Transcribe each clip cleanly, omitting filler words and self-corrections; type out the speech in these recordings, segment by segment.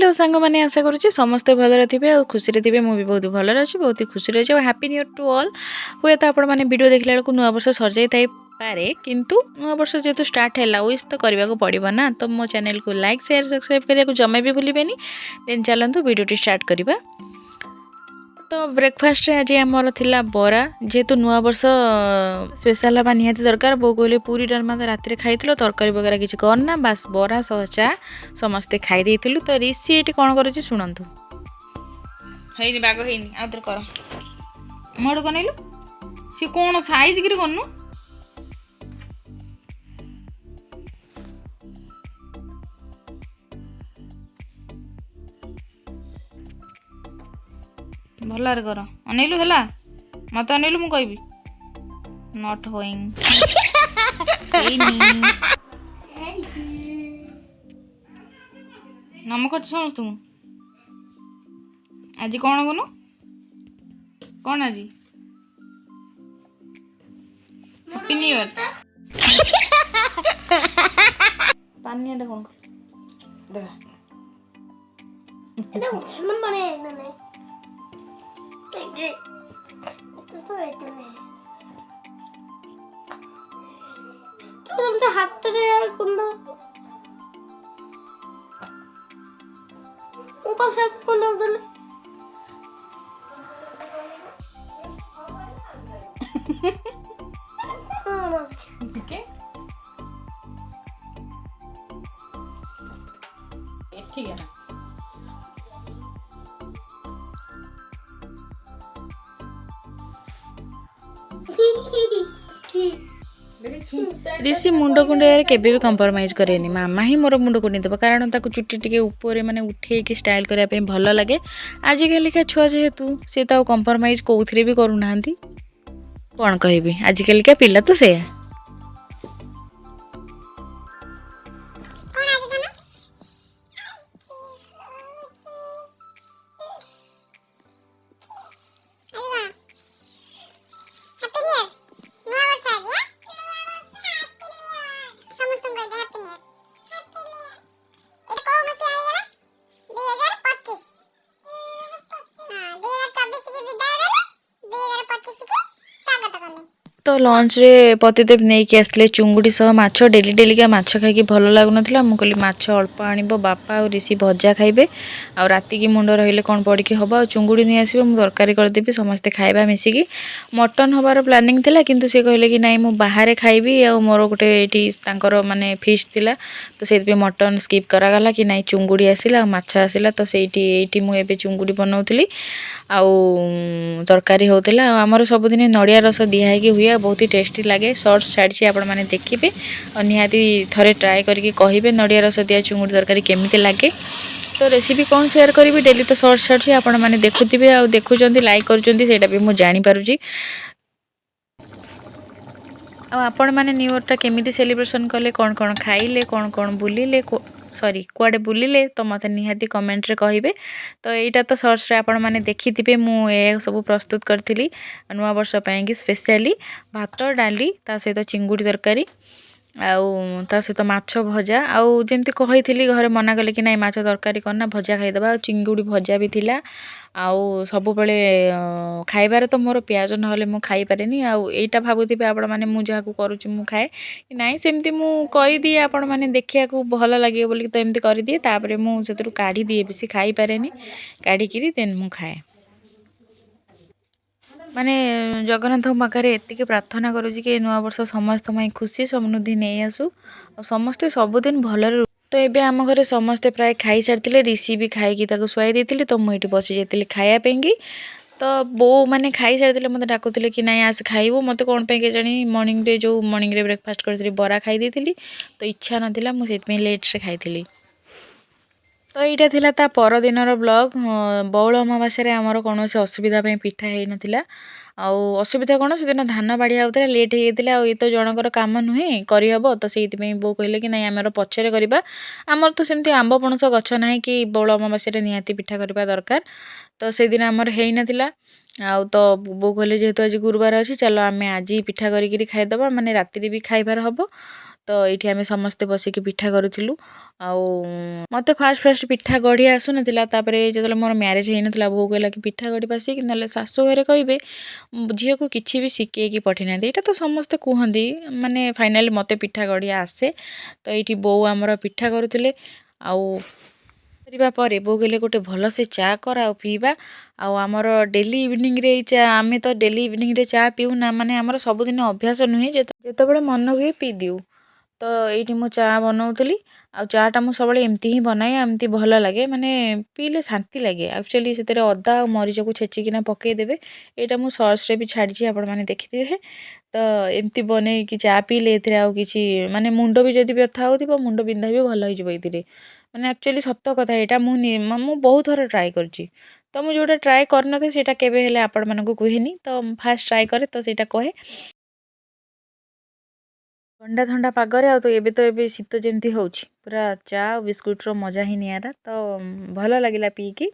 Hello सांग मैंने आशा करुँच समस्ते भलरे थे और खुशी थे मुझे बहुत भलरे अच्छी बहुत ही खुशी रही happy new year to all. हुए तो आपण मैंने वीडियो देखला बेलू नुआ वर्ष सर जाई पारे किंतु नुआ वर्ष जेहेतु स्टार्ट है विश तो करने को पड़ो ना। तो मो चैनल को लाइक शेयर सब्सक्राइब करने को जमे भी भूलें। देन चलतु वीडियो स्टार्ट करवा। तो ब्रेकफास्ट आज आमर थिला बरा जेहेतु नुआ वर्ष स्पेशल हवा निहाती दरकार। बो कहले पूरी डालमा तो राति खाई तरकारी वगैरह किसी करना बास बरा सह चा समस्ते खाई। तो ऋषि ये कौन कर शुणु है बाग है आउे कर मोड़ बनइलु सी कौन साइज कि कनु भल कर अनइलु है मत अनइलु मु कहबी नॉट होइंग नमक समस्त आज कौन गनु कौन आज हैप्पी न्यू ईयर पानी कौन देखा এটা মুসলমান মানে না এটা তো এটা নেই তো তুমি হাতটা আর কোনটা ওপা সব কোনটা দিলে ओके ठीक है ना ऋषि मुंड कुंडे केबे भी कंप्रोमाइज करेनी मामा ही मोर मुंड कुंडी कारण ताको चुट्टी टिके ऊपर माने उठे स्टाइल करने पे भल लगे। आजिकल का छुआ जेहेतु सी तो कंप्रोमाइज कौन भी करूना कौन कहबी आजिकल का पिला तो से तो लंच रे पतिदेव नहीं कि आसले चुंगुड़ी सह माछ डेली डेली का माछ खाई भल लगुन मुझे कहली माछ अल्प आणब बापा और ऋषि भजा खाइबे आ राति की मुंड रही कौन पड़ी हम आ चुंगुड़ी नहीं आसो मुझे तरकारी करदेवी समस्ते खाइबा मिसिकी मटन हबार प्लानिंग थिला किंतु से कहले कि नाई मु बाहर खाइबी आ मोर गोटे ये माने फिस्ट थिला तो से मटन स्किप करागला कि नाई चुंगुड़ी आसला माछ आसला तो से मुझे चुंगुड़ी बनाऊली आउ तरकारी होता आमर सबुदिन नड़िया रस दिखाई हुए बहुत ही टेस्टी लगे। शॉर्ट्स छाड़ी आपण मैंने देखिए और निहाती थरे ट्राए करके कहे नड़िया रस दिया चुंगुड़ी तरकारी केमिति लगे। तो रेसिपी कौन शेयर करी डेली तो शॉर्ट्स छाड़ी आपण मैंने देखुवे आ देखुं लाइक करुँचा भी मुझे जानीपारुची। आपण मैंने न्यू ईयर केमिति सेलिब्रेशन कले कौन कौन खाइले कौन कौन बुलिले सॉरी कुआडे बुलिले तो मत निहाती कमेंट रे कहिबे। तो यहाँ तो सर्च रे आपण माने देखिथिबे मु ए सब प्रस्तुत करथिली नुआ वर्ष पई कि स्पेशली भात डाली ता सहित चिंगुड़ी तरकारी आउ ता सहित माछ भजा आउ जेमती कहिथिली घरे मना कले कि नाई माछ तरकारी करना भजा खाइदबा आ चिंगुड़ी भजा भी थिला आउ सब बेले खाइबार तो मोर प्याज नहले मु खाई पारेनी आउ एटा भाबुथिबे आपण माने मु जहा को करूची मु खाए नाई सेमती मु करि दिए आपण माने देखिया को भल लागे बोली तो एमती करि दिए तापरे मु सेतरु काढी दिए बेसी खाई पारेनी काढी किरी देन मु खाए माने जगन्नाथ पाखे एतिक प्रार्थना करुँच कि नुआ वर्ष समस्त खुशी समृद्धि नहीं आसू और समस्ते सबुदिन भलरे। तो ये आम घरे समस्ते प्राय खाई सारी ऋषि भी खाई शुआई देती तो मुझे बसी जाती खायापी। तो बो मैंने खाई सारी मत डाकुले कि नाई आस खाइबू मत कौन पे जानी मॉर्निंग रे जो मॉर्निंग रे ब्रेकफास्ट करी बरा खाई देती तो इच्छा नाला मुझे लेट्रे खाई। तो यहाँ थिला ता पर दिनर ब्लॉग बौल अमावास्या आमर कौन असुविधा पिठा हो नाला आउ असुविधा कौन से दिन धान बाड़ी होता लेट हो जाता ये तो जनकर काम नुहे करहब तो से बो कहले कि नाई आमर पछरे करवा आमर तो सेमती आंब पणस गछ ना कि बौल अमावास्या निहाती पिठा करवा दरकार तो से दिन आमर हो नाला आउ तो बो कहले जेहेतु आज गुरुवार अच्छी चलो आम आज पिठा करी खाईदबा माने राति भी खाइबार हम ତ ଏଇଠି ଆମେ ସମସ୍ତେ ବସିକି ପିଠା କରୁଥିଲୁ। ଆଉ ମୋତେ ଫାଷ୍ଟ ପିଠା ଗଢ଼ି ଆସୁନଥିଲା। ତାପରେ ଯେତେବେଳେ ମୋର ମ୍ୟାରେଜ୍ ହେଇନଥିଲା ବୋଉ କହିଲା କି ପିଠା ଗଢ଼ିବା ଶିଖ, ନହେଲେ ଶାଶୁ ଘରେ କହିବେ ଝିଅକୁ କିଛି ବି ଶିଖେଇକି ପଠେଇନାହାନ୍ତି। ଏଇଟା ତ ସମସ୍ତେ କୁହନ୍ତି, ମାନେ ଫାଇନାଲି ମୋତେ ପିଠା ଗଢ଼ି ଆସେ। ତ ଏଇଠି ବୋଉ ଆମର ପିଠା କରୁଥିଲେ। ଆଉ କରିବା ପରେ ବୋଉ କହିଲେ ଗୋଟେ ଭଲସେ ଚା କର ଆଉ ପିଇବା। ଆଉ ଆମର ଡେଲି ଇଭିନିଂରେ ଏଇ ଚା, ଆମେ ତ ଡେଲି ଇଭିନିଂରେ ଚା ପିଉନା, ମାନେ ଆମର ସବୁଦିନ ଅଭ୍ୟାସ ନୁହେଁ, ଯେତେବେଳେ ମନ ହୁଏ ପିଇଦିଉ। ତ ଏଇଠି ମୁଁ ଚା ବନଉଥିଲି। ଆଉ ଚାଟା ମୁଁ ସବୁବେଳେ ଏମିତି ହିଁ ବନାଏ, ଏମିତି ଭଲ ଲାଗେ, ମାନେ ପିଇଲେ ଶାନ୍ତି ଲାଗେ। ଆକ୍ଚୁଆଲି ସେଥିରେ ଅଦା ଆଉ ମରିଚକୁ ଛେଚିକିନା ପକେଇଦେବେ। ଏଇଟା ମୁଁ ସର୍ଟସରେ ବି ଛାଡ଼ିଛି, ଆପଣମାନେ ଦେଖିଥିବେ। ତ ଏମିତି ବନେଇକି ଚା ପିଇଲେ ଏଥିରେ ଆଉ କିଛି, ମାନେ ମୁଣ୍ଡ ବି ଯଦି ବ୍ୟଥା ହେଉଥିବ, ମୁଣ୍ଡ ବିନ୍ଧା ବି ଭଲ ହେଇଯିବ ଏଇଥିରେ। ମାନେ ଆକ୍ଚୁଆଲି ସତ କଥା ଏଇଟା, ମୁଁ ବହୁତ ଥର ଟ୍ରାଏ କରିଛି। ତ ମୁଁ ଯେଉଁଟା ଟ୍ରାଏ କରିନଥାଏ ସେଇଟା କେବେ ହେଲେ ଆପଣମାନଙ୍କୁ କୁହେନି। ତ ଫାଷ୍ଟ ଟ୍ରାଏ କରେ ତ ସେଇଟା କହେ। ଥଣ୍ଡା ପାଗରେ ଆଉ ତ ଏବେ ଶୀତ ଯେମିତି ହେଉଛି, ପୁରା ଚା ଆଉ ବିସ୍କୁଟ୍ର ମଜା ହିଁ ନିଆରା। ତ ଭଲ ଲାଗିଲା ପିଇକି।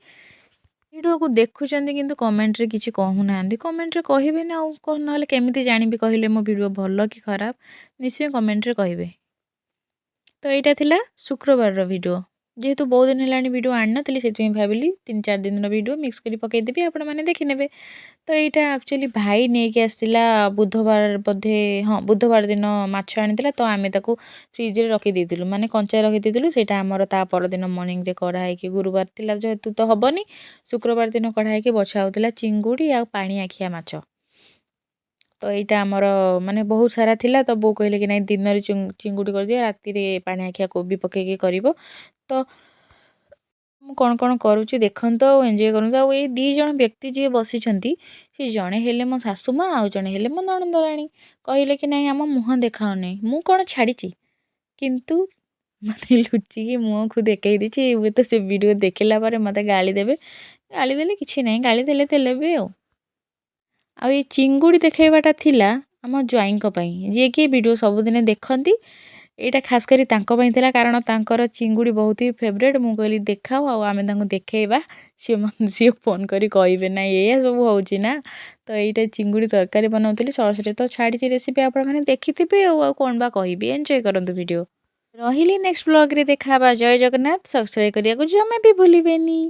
ଭିଡ଼ିଓକୁ ଦେଖୁଛନ୍ତି କିନ୍ତୁ କମେଣ୍ଟରେ କିଛି କହୁନାହାନ୍ତି। କମେଣ୍ଟରେ କହିବେ ନା, ଆଉ କ'ଣ, ନହେଲେ କେମିତି ଜାଣିବି କହିଲେ ମୋ ଭିଡ଼ିଓ ଭଲ କି ଖରାପ? ନିଶ୍ଚୟ କମେଣ୍ଟରେ କହିବେ। ତ ଏଇଟା ଥିଲା ଶୁକ୍ରବାରର ଭିଡ଼ିଓ। ଯେହେତୁ ବହୁତ ଦିନ ହେଲାଣି ଭିଡ଼ିଓ ଆଣିନଥିଲି, ସେଥିପାଇଁ ଭାବିଲି 3-4 ଦିନର ଭିଡ଼ିଓ ମିକ୍ସ କରି ପକାଇଦେବି, ଆପଣମାନେ ଦେଖିନେବେ। ତ ଏଇଟା ଆକ୍ଚୁଆଲି ଭାଇ ନେଇକି ଆସିଥିଲା ବୁଧବାର ବୋଧେ, ହଁ ବୁଧବାର ଦିନ ମାଛ ଆଣିଥିଲା। ତ ଆମେ ତାକୁ ଫ୍ରିଜରେ ରଖିଦେଇଥିଲୁ, ମାନେ କଞ୍ଚା ରଖିଦେଇଥିଲୁ। ସେଇଟା ଆମର ତା ପରଦିନ ମର୍ଣ୍ଣିଂରେ କଢ଼ା ହେଇକି, ଗୁରୁବାର ଥିଲା ଯେହେତୁ ତ ହେବନି, ଶୁକ୍ରବାର ଦିନ କଢ଼ା ହେଇକି ବଛା ହେଉଥିଲା ଚିଙ୍ଗୁଡ଼ି ଆଉ ପାଣି ଆଖିଆ ମାଛ। ତ ଏଇଟା ଆମର ମାନେ ବହୁତ ସାରା ଥିଲା। ତ ବୋଉ କହିଲେ କି ନାଇଁ ଦିନରେ ଚିଙ୍ଗୁଡ଼ି କରିଦିଅ, ରାତିରେ ପାଣି ଆଖିଆ କୋବି ପକେଇକି କରିବ। ତ ମୁଁ କ'ଣ କରୁଛି ଦେଖନ୍ତୁ ଆଉ ଏନ୍ଜୟ କରନ୍ତୁ। ଆଉ ଏଇ 2 ଜଣ ବ୍ୟକ୍ତି ଯିଏ ବସିଛନ୍ତି, ସେ ଜଣେ ହେଲେ ମୋ ଶାଶୁ ମା, ଆଉ ଜଣେ ହେଲେ ମୋ ନଣନ୍ଦରାଣୀ। କହିଲେ କି ନାଇଁ ଆମ ମୁହଁ ଦେଖାଉନି। ମୁଁ କ'ଣ ଛାଡ଼ିଛି, କିନ୍ତୁ ମାନେ ଲୁଚିକି ମୁହଁକୁ ଦେଖେଇ ଦେଇଛି। ହୁଏତ ସେ ଭିଡ଼ିଓ ଦେଖିଲା ପରେ ମୋତେ ଗାଳି ଦେବେ। ଗାଳି ଦେଲେ କିଛି ନାହିଁ, ଗାଳି ଦେଲେ ବି ଆଉ। ଆଉ ଏଇ ଚିଙ୍ଗୁଡ଼ି ଦେଖେଇବାଟା ଥିଲା ଆମ ଜ୍ୱାଇଁଙ୍କ ପାଇଁ, ଯିଏକି ଭିଡ଼ିଓ ସବୁଦିନ ଦେଖନ୍ତି। ଏଇଟା ଖାସ୍ କରି ତାଙ୍କ ପାଇଁ ଥିଲା, କାରଣ ତାଙ୍କର ଚିଙ୍ଗୁଡ଼ି ବହୁତ ହି ଫେଭରେଟ୍। ମୁଁ କହିଲି ଦେଖାଅ, ଆଉ ଆମେ ତାଙ୍କୁ ଦେଖେଇବା। ସିଏ ଫୋନ୍ କରି କହିବେ ନାଇଁ ଏଇଆ ସବୁ ହେଉଛି ନା। ତ ଏଇଟା ଚିଙ୍ଗୁଡ଼ି ତରକାରୀ ବନାଉଥିଲି, ସର୍ଟସରେ ତ ଛାଡ଼ିଛି ରେସିପି, ଆପଣମାନେ ଦେଖିଥିବେ। ଆଉ କ'ଣ ବା କହିବି, ଏନ୍ଜୟ କରନ୍ତୁ ଭିଡ଼ିଓ। ରହିଲି, ନେକ୍ସଟ ବ୍ଲଗ୍ରେ ଦେଖା ହେବା। ଜୟ ଜଗନ୍ନାଥ। ସବସ୍କ୍ରାଇବ୍ କରିବାକୁ ଜମା ବି ଭୁଲିବେନି।